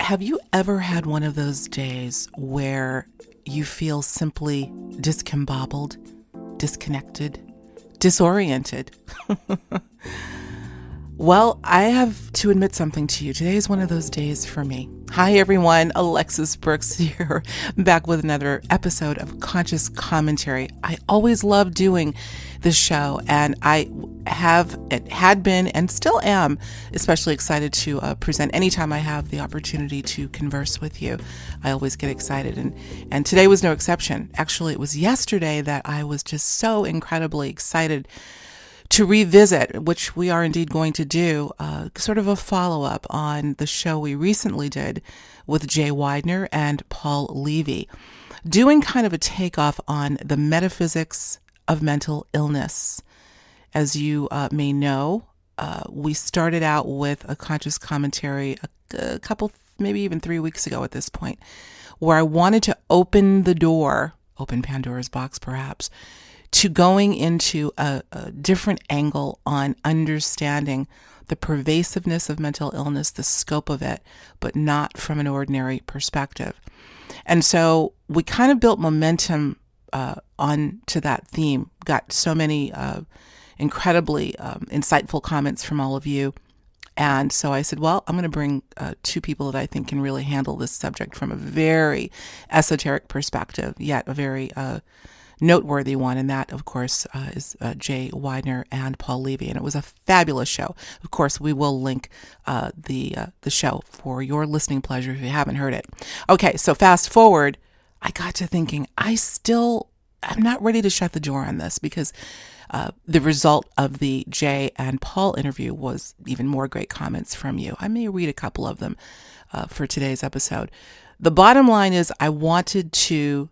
Have you ever had one of those days where you feel simply discombobbled, disconnected, disoriented? Well, I have to admit something to you. Today is one of those days for me. Hi, everyone. Alexis Brooks here, back with another episode of Conscious Commentary. I always love doing this show, and had been and still am especially excited to present anytime I have the opportunity to converse with you. I always get excited, and today was no exception. Actually, it was yesterday that I was just so incredibly excited to revisit, which we are indeed going to do, sort of a follow-up on the show we recently did with Jay Weidner and Paul Levy, doing kind of a takeoff on the metaphysics of mental illness. As you may know, we started out with a conscious commentary a couple, maybe even 3 weeks ago at this point, where I wanted to open the door, open Pandora's box perhaps, to going into a different angle on understanding the pervasiveness of mental illness, the scope of it, but not from an ordinary perspective. And so we kind of built momentum onto that theme, got so many incredibly insightful comments from all of you. And so I said, well, I'm going to bring two people that I think can really handle this subject from a very esoteric perspective, yet a very noteworthy one, and that, of course, is Jay Weidner and Paul Levy, and it was a fabulous show. Of course, we will link the show for your listening pleasure if you haven't heard it. Okay, so fast forward, I got to thinking, I'm not ready to shut the door on this because the result of the Jay and Paul interview was even more great comments from you. I may read a couple of them for today's episode. The bottom line is I wanted to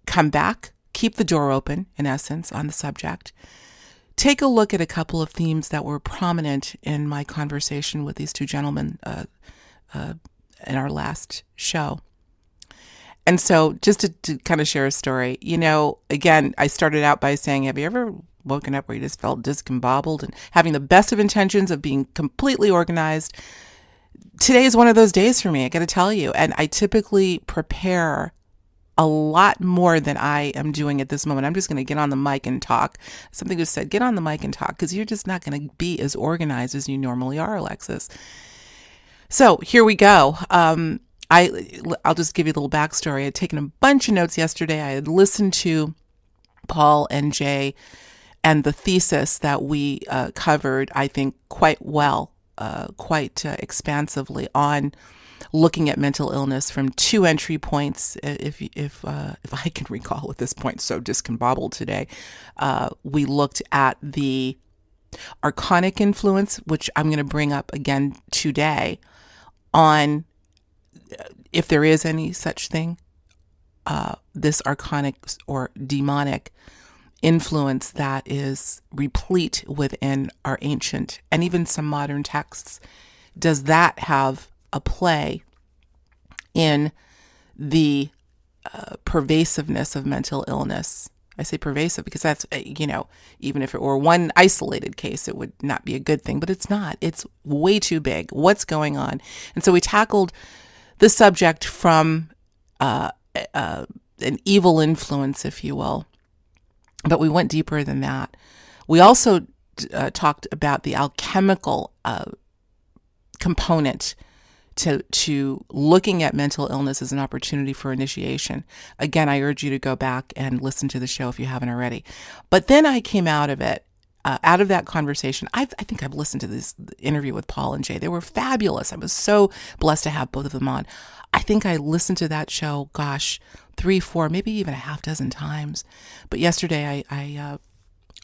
come back, keep the door open, in essence, on the subject. Take a look at a couple of themes that were prominent in my conversation with these two gentlemen in our last show. And so just to kind of share a story, again, I started out by saying, have you ever woken up where you just felt discombobbled and having the best of intentions of being completely organized? Today is one of those days for me, I got to tell you. And I typically prepare a lot more than I am doing at this moment. I'm just going to get on the mic and talk. Something just said, get on the mic and talk, because you're just not going to be as organized as you normally are, Alexis. So here we go. I'll just give you a little backstory. I had taken a bunch of notes yesterday. I had listened to Paul and Jay and the thesis that we covered, I think, quite well, quite expansively on looking at mental illness from two entry points, if I can recall at this point, so discombobbled today. We looked at the archonic influence, which I'm going to bring up again today, on if there is any such thing, this archonic or demonic influence that is replete within our ancient and even some modern texts. Does that have a play in the pervasiveness of mental illness? I say pervasive because that's, even if it were one isolated case, it would not be a good thing, but it's not. It's way too big. What's going on? And so we tackled the subject from an evil influence, if you will, but we went deeper than that. We also talked about the alchemical component to looking at mental illness as an opportunity for initiation. Again, I urge you to go back and listen to the show if you haven't already. But then I came out of it, out of that conversation. I think I've listened to this interview with Paul and Jay. They were fabulous. I was so blessed to have both of them on. I think I listened to that show, 3, 4, maybe even a half dozen times. But yesterday I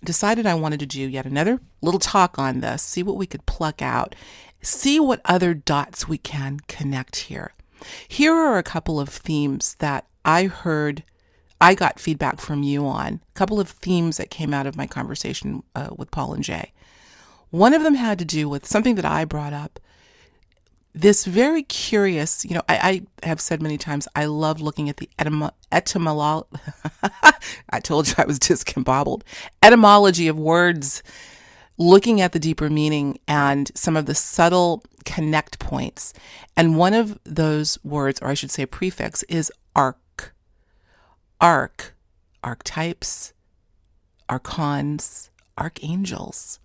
decided I wanted to do yet another little talk on this, see what we could pluck out, see what other dots we can connect here. Here are a couple of themes that I got feedback from you on, a couple of themes that came out of my conversation with Paul and Jay. One of them had to do with something that I brought up, this very curious, I have said many times, I love looking at the etymology. I told you I was discombobbled. Etymology of words looking at the deeper meaning and some of the subtle connect points. And one of those words, or I should say prefix, is arch. Arch, archetypes, archons, archangels.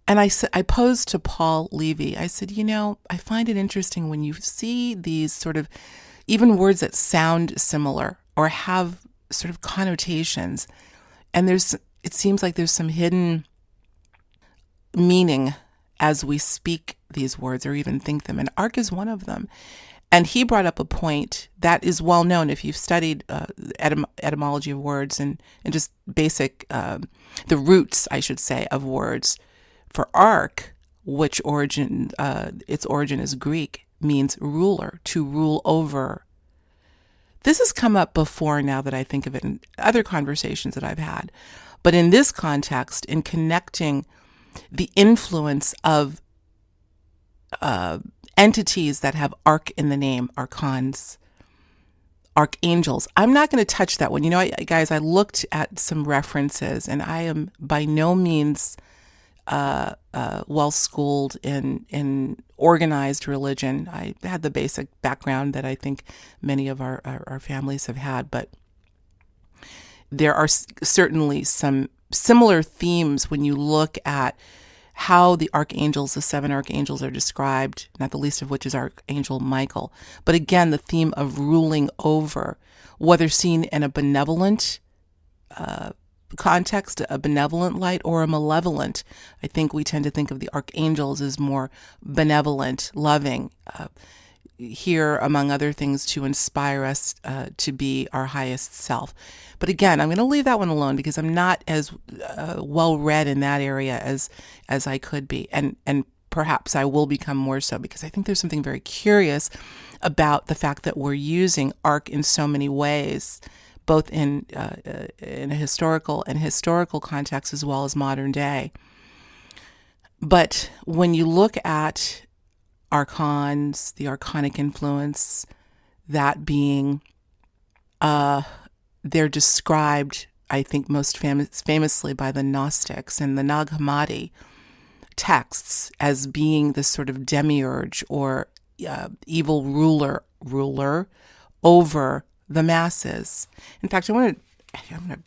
And I posed to Paul Levy, I said, I find it interesting when you see these sort of, even words that sound similar or have sort of connotations, and it seems like there's some hidden meaning as we speak these words or even think them. And arch is one of them. And he brought up a point that is well known if you've studied etymology of words and just basic, the roots, I should say, of words. For arch, which its origin is Greek, means ruler, to rule over. This has come up before now that I think of it in other conversations that I've had. But in this context, in connecting the influence of entities that have arch in the name, archons, archangels. I'm not going to touch that one. Guys, I looked at some references, and I am by no means well-schooled in organized religion. I had the basic background that I think many of our families have had, but there are certainly some similar themes when you look at how the archangels, the 7 archangels, are described, not the least of which is Archangel Michael. But again, the theme of ruling over, whether seen in a benevolent context, a benevolent light, or a malevolent. I think we tend to think of the archangels as more benevolent, loving, here, among other things, to inspire us to be our highest self. But again, I'm going to leave that one alone because I'm not as well read in that area as I could be, and perhaps I will become more so, because I think there's something very curious about the fact that we're using arch in so many ways, both in a historical context as well as modern day. But when you look at archons, the archonic influence, that being, they're described, I think, most famously by the Gnostics and the Nag Hammadi texts as being this sort of demiurge or evil ruler over the masses. In fact, I'm gonna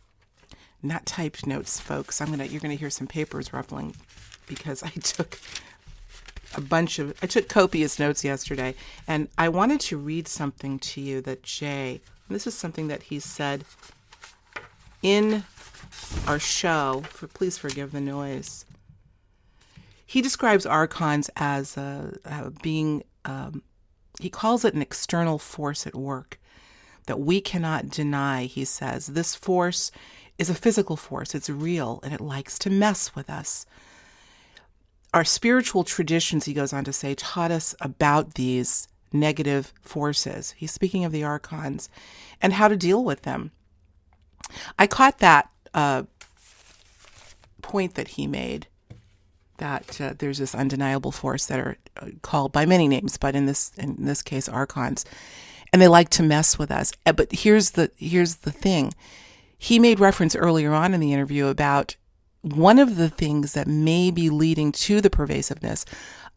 not type notes, folks. You're gonna hear some papers ruffling because I took copious notes yesterday, and I wanted to read something to you that this is something that he said in our show. Please forgive the noise. He describes archons as being, he calls it an external force at work that we cannot deny, he says. This force is a physical force. It's real, and it likes to mess with us. Our spiritual traditions, he goes on to say, taught us about these negative forces. He's speaking of the archons and how to deal with them. I caught that point that he made, that there's this undeniable force that are called by many names, but in this case, archons, and they like to mess with us. But here's the thing. He made reference earlier on in the interview about one of the things that may be leading to the pervasiveness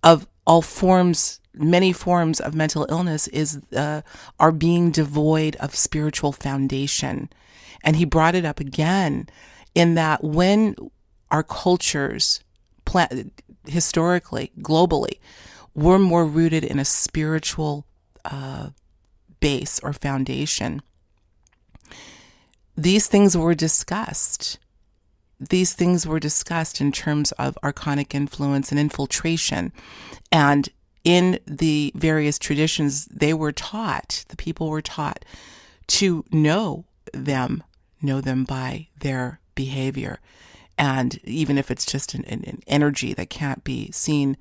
of many forms of mental illness is are being devoid of spiritual foundation. And he brought it up again in that when our cultures, historically, globally, were more rooted in a spiritual base or foundation, these things were discussed. These things were discussed in terms of archonic influence and infiltration. And in the various traditions, the people were taught to know them by their behavior. And even if it's just an energy that can't be seen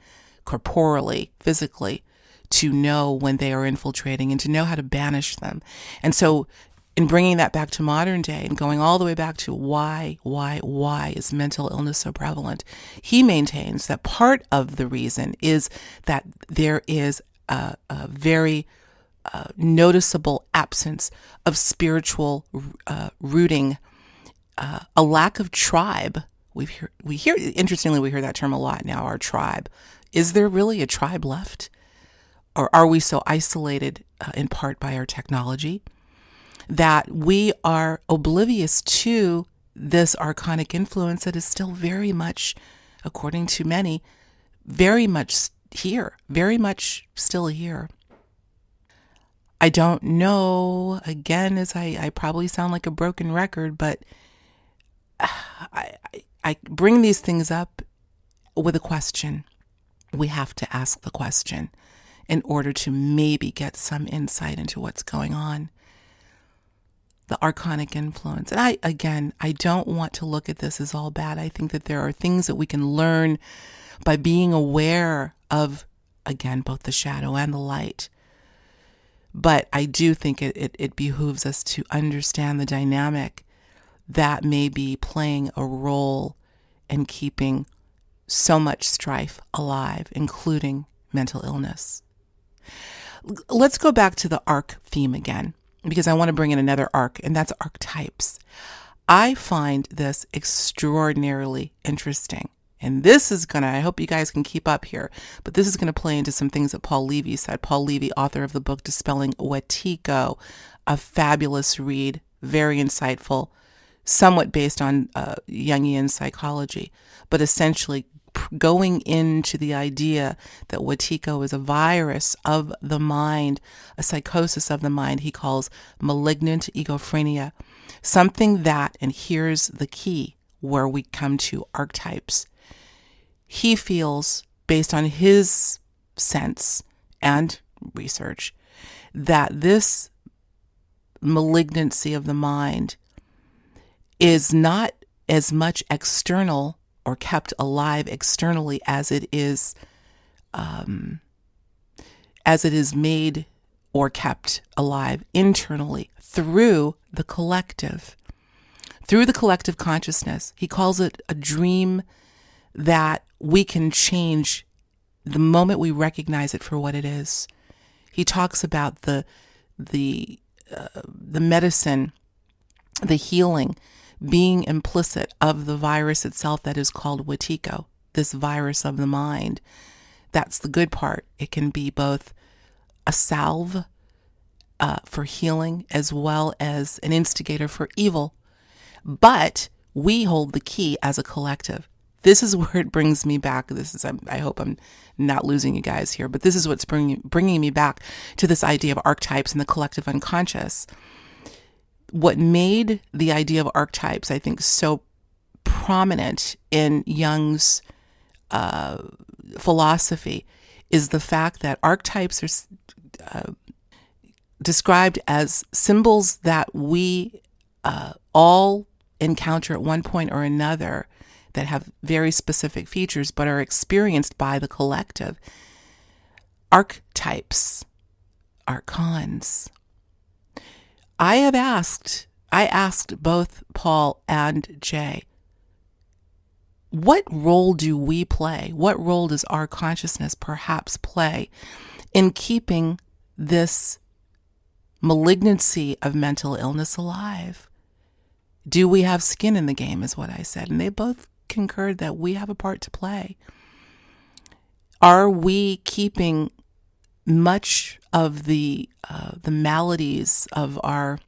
corporally, physically, to know when they are infiltrating and to know how to banish them. And so in bringing that back to modern day and going all the way back to why is mental illness so prevalent, he maintains that part of the reason is that there is a very noticeable absence of spiritual rooting, a lack of tribe Interestingly, we hear that term a lot now, our tribe. Is there really a tribe left? Or are we so isolated in part by our technology that we are oblivious to this archonic influence that is still very much, according to many, very much here, very much still here? I don't know, again, as I probably sound like a broken record, but I bring these things up with a question. We have to ask the question in order to maybe get some insight into what's going on. The archonic influence. And I don't want to look at this as all bad. I think that there are things that we can learn by being aware of, again, both the shadow and the light. But I do think it behooves us to understand the dynamic that may be playing a role in keeping so much strife alive, including mental illness. Let's go back to the arc theme again, because I want to bring in another arc, and that's archetypes. I find this extraordinarily interesting. And this is I hope you guys can keep up here, but this is going to play into some things that Paul Levy said. Paul Levy, author of the book Dispelling Wetiko, a fabulous read, very insightful, somewhat based on Jungian psychology, but essentially going into the idea that Wetiko is a virus of the mind, a psychosis of the mind he calls malignant egophrenia, something that, and here's the key where we come to archetypes, he feels, based on his sense and research, that this malignancy of the mind is not as much external or kept alive externally as it is made or kept alive internally through the collective consciousness. He calls it a dream that we can change the moment we recognize it for what it is. He talks about the medicine, the healing being implicit of the virus itself that is called Wetiko, this virus of the mind. That's the good part. It can be both a salve for healing as well as an instigator for evil. But we hold the key as a collective. This is where it brings me back. I hope I'm not losing you guys here, but this is what's bringing me back to this idea of archetypes and the collective unconscious. What made the idea of archetypes, I think, so prominent in Jung's philosophy is the fact that archetypes are described as symbols that we all encounter at one point or another that have very specific features but are experienced by the collective. Archetypes, archons. I asked both Paul and Jay, what role do we play? What role does our consciousness perhaps play in keeping this malignancy of mental illness alive? Do we have skin in the game, is what I said. And they both concurred that we have a part to play. Are we keeping much of the maladies of our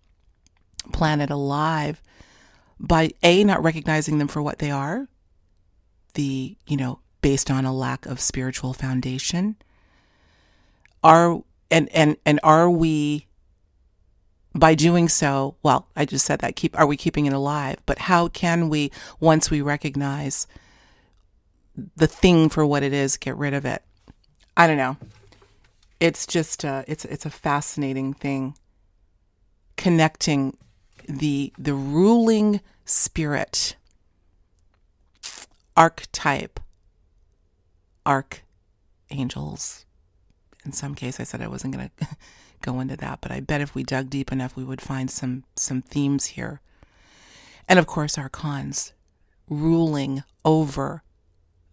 planet alive by not recognizing them for what they are, based on a lack of spiritual foundation? Are we, by doing so, well, I just said that, are we keeping it alive? But how can we, once we recognize the thing for what it is, get rid of it? I don't know. It's just it's a fascinating thing, connecting the ruling spirit, archetype, archangels. In some case, I said I wasn't going to go into that, but I bet if we dug deep enough, we would find some themes here. And of course, archons, ruling over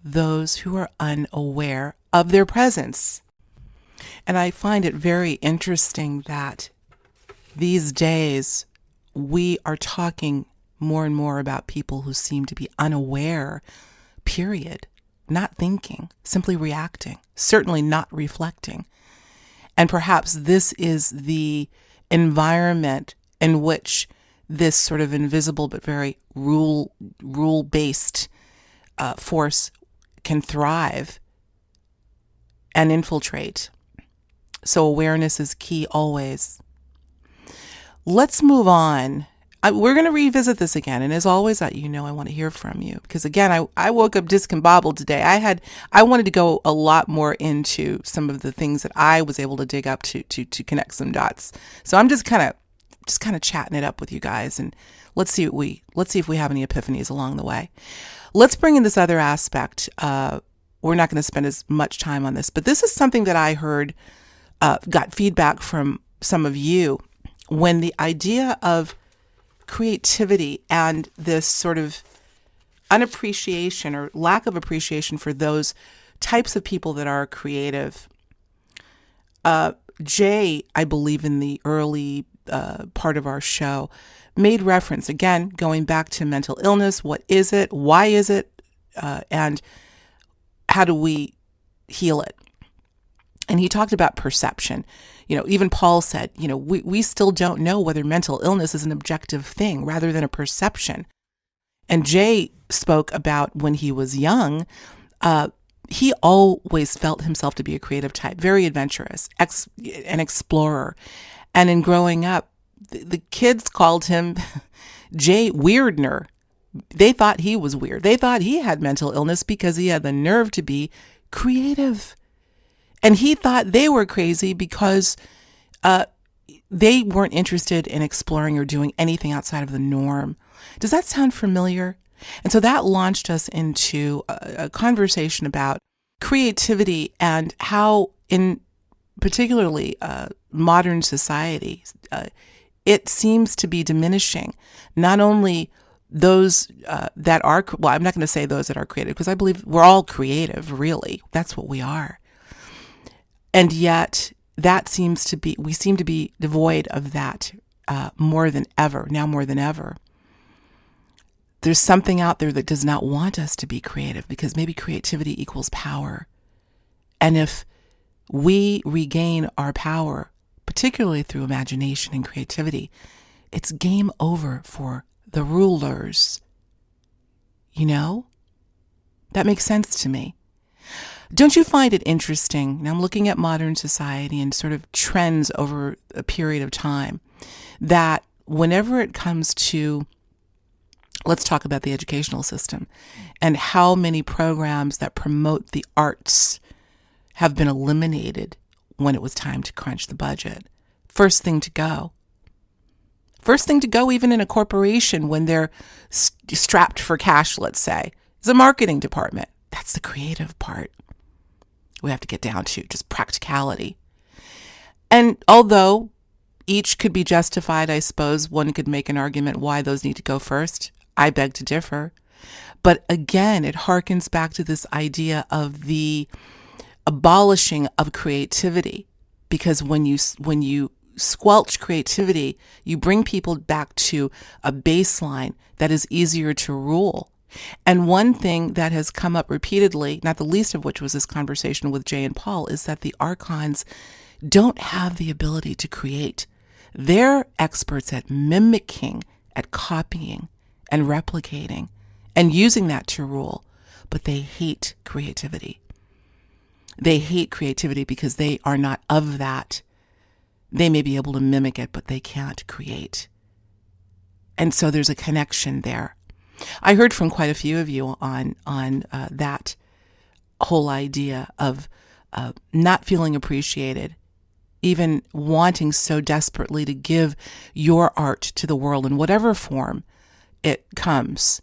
those who are unaware of their presence. And I find it very interesting that these days we are talking more and more about people who seem to be unaware, period, not thinking, simply reacting, certainly not reflecting. And perhaps this is the environment in which this sort of invisible but very rule-based force can thrive and infiltrate. So awareness is key always. Let's move on. We're going to revisit this again. And as always, I want to hear from you. Because again, I woke up discombobbled today. I wanted to go a lot more into some of the things that I was able to dig up to connect some dots. So I'm just kind of chatting it up with you guys, and let's see if we have any epiphanies along the way. Let's bring in this other aspect. We're not going to spend as much time on this, but this is something that I heard, got feedback from some of you when the idea of creativity and this sort of unappreciation or lack of appreciation for those types of people that are creative. Jay, I believe in the early part of our show, made reference, again, going back to mental illness. What is it? Why is it? And how do we heal it? And he talked about perception. Even Paul said, we still don't know whether mental illness is an objective thing rather than a perception. And Jay spoke about when he was young, he always felt himself to be a creative type, very adventurous, an explorer. And in growing up, the kids called him Jay Weidner. They thought he was weird. They thought he had mental illness because he had the nerve to be creative. And he thought they were crazy because they weren't interested in exploring or doing anything outside of the norm. Does that sound familiar? And so that launched us into a conversation about creativity and how, in particularly modern society, it seems to be diminishing not only those that are, well, I'm not going to say those that are creative, because I believe we're all creative, really. That's what we are. And yet we seem to be devoid of that more than ever, now more than ever. There's something out there that does not want us to be creative, because maybe creativity equals power. And if we regain our power, particularly through imagination and creativity, it's game over for the rulers. That makes sense to me. Don't you find it interesting? Now I'm looking at modern society and sort of trends over a period of time, that whenever it comes to, let's talk about the educational system and how many programs that promote the arts have been eliminated when it was time to crunch the budget. First thing to go, even in a corporation when they're strapped for cash, let's say, is a marketing department. That's the creative part. We have to get down to just practicality. And although each could be justified, I suppose one could make an argument why those need to go first. I beg to differ. But again, it harkens back to this idea of the abolishing of creativity, because when you squelch creativity, you bring people back to a baseline that is easier to rule. And one thing that has come up repeatedly, not the least of which was this conversation with Jay and Paul, is that the Archons don't have the ability to create. They're experts at mimicking, at copying and replicating and using that to rule, but they hate creativity. They hate creativity because they are not of that. They may be able to mimic it, but they can't create. And so there's a connection there. I heard from quite a few of you on that whole idea of not feeling appreciated, even wanting so desperately to give your art to the world in whatever form it comes.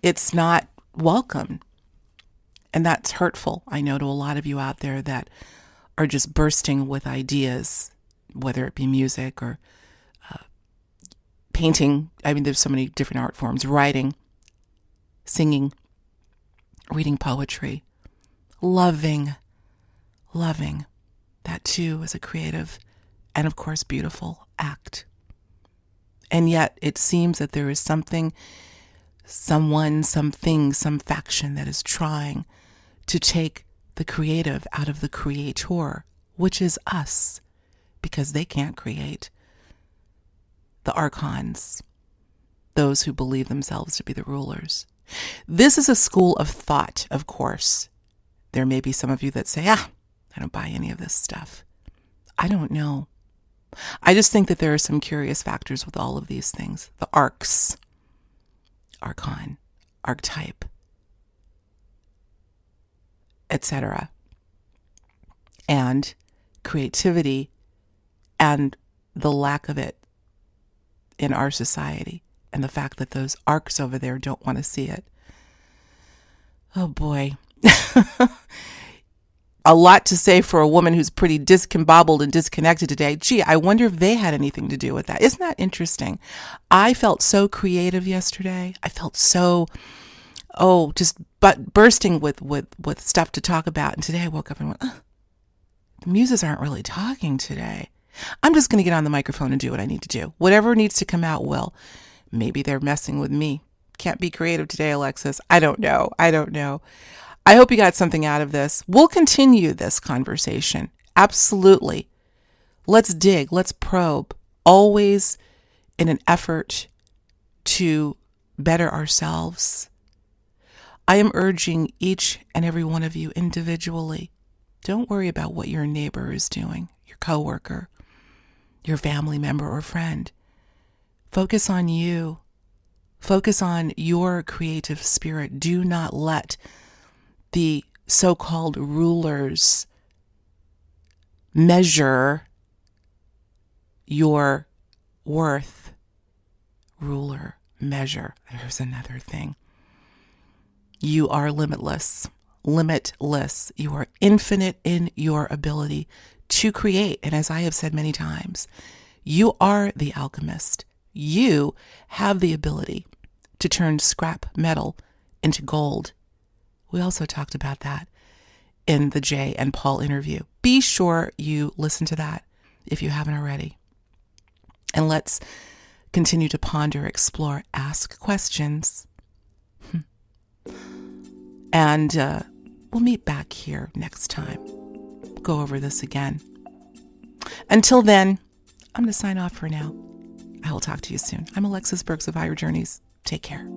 It's not welcome. And that's hurtful, I know, to a lot of you out there that are just bursting with ideas, whether it be music or painting. I mean, there's so many different art forms, writing, singing, reading poetry, loving. That too is a creative and, of course, beautiful act. And yet it seems that there is something, someone, something, some faction that is trying to take the creative out of the creator, which is us, because they can't create. The Archons, those who believe themselves to be the rulers. This is a school of thought, of course. There may be some of you that say, I don't buy any of this stuff. I don't know. I just think that there are some curious factors with all of these things. The arcs, archon, archetype, etc. And creativity and the lack of it in our society, and the fact that those arcs over there don't want to see it. Oh boy. A lot to say for a woman who's pretty discombobbled and disconnected today. Gee, I wonder if they had anything to do with that. Isn't that interesting? I felt so creative yesterday. I felt so, just bursting with stuff to talk about. And today I woke up and went, the muses aren't really talking today. I'm just going to get on the microphone and do what I need to do. Whatever needs to come out will. Maybe they're messing with me. Can't be creative today, Alexis. I don't know. I hope you got something out of this. We'll continue this conversation. Absolutely. Let's dig. Let's probe. Always in an effort to better ourselves. I am urging each and every one of you individually. Don't worry about what your neighbor is doing, your coworker, your family member or friend. Focus on you. Focus on your creative spirit. Do not let the so-called rulers measure your worth. Ruler, measure. There's another thing. You are limitless. Limitless. You are infinite in your ability to create. And as I have said many times, you are the alchemist. You have the ability to turn scrap metal into gold. We also talked about that in the Jay and Paul interview. Be sure you listen to that if you haven't already. And let's continue to ponder, explore, ask questions. And we'll meet back here next time. Go over this again. Until then, I'm going to sign off for now. I will talk to you soon. I'm Alexis Burks of Higher Journeys. Take care.